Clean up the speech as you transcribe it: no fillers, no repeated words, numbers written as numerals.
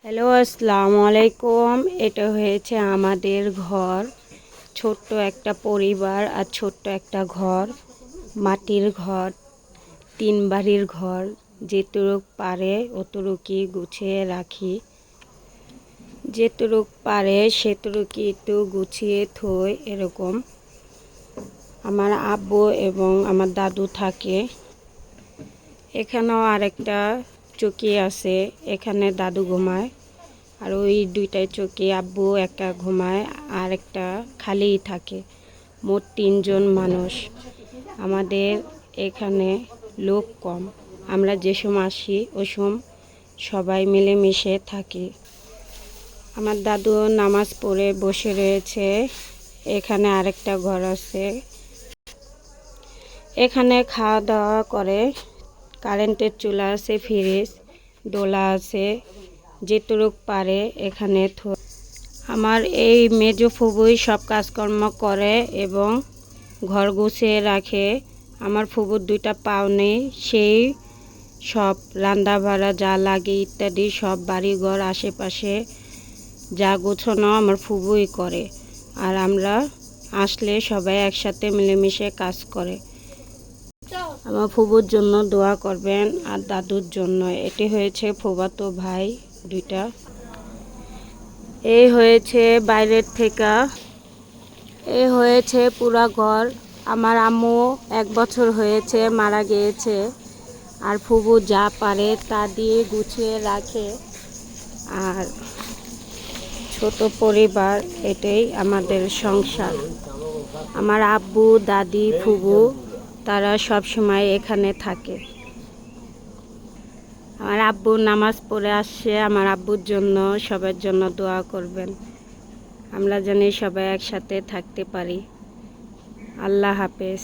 Hello, আসসালামু আলাইকুম। এটা হয়েছে আমাদের ঘর। ছোট্ট একটা পরিবার আর ছোট্ট একটা ঘর, মাটির ঘর, 3 বাড়ির ঘর। যেটুক পারে অতটুকুই গুছিয়ে রাখি, যেটুক পারে সেটুকুই একটু গুছিয়ে থই। এরকম আমার আব্বু এবং আমার দাদু থাকে। এখানেও আরেকটা চৌকি আছে, এখানে দাদু ঘুমায়। আর ওই 2টায় চৌকি আব্বু একা ঘুমায়, আর একটা খালিই থাকে। মোট 3 জন মানুষ। আমাদের এখানে লোক কম। আমরা যে সময় আসি ওই সময় সবাই মিলেমিশে থাকি। আমার দাদু নামাজ পড়ে বসে রয়েছে। এখানে আরেকটা ঘর আছে, এখানে খাওয়া দাওয়া করে। কারেন্টের চুলা আছে, ফ্রিজ, ডোলা আছে, যেটুক পারে এখানে আমার এই মেজো ফুবুই সব কাজকর্ম করে এবং ঘর গুছিয়ে রাখে। আমার ফুবুর 2টা পাও নেই, সেই সব রান্না বাড়া যা লাগে ইত্যাদি সব বাড়িঘর আশেপাশে যা গোছানো আমার ফুবুই করে। আর আমরা আসলে সবাই একসাথে মিলেমিশে কাজ করে। আমার ফুবুর জন্য দোয়া করবেন আর দাদুর জন্য। এটি হয়েছে ফুফাতো ভাই 2টা। এই হয়েছে বাইরের থেকে, এই হয়েছে পুরা ঘর। আমার আম্মু 1 বছর হয়েছে মারা গিয়েছে, আর ফুবু যা পারে তা দিয়ে গুছিয়ে রাখে। আর ছোট পরিবার, এটাই আমাদের সংসার। আমার আব্বু, দাদি, ফুবু তারা সব সময় এখানে থাকে। আমার আব্বু নামাজ পড়ে আসছে, আমার আব্বুর জন্য সবার জন্য দোয়া করবেন। আমরা যেন সবাই একসাথে থাকতে পারি। আল্লাহ হাফেজ।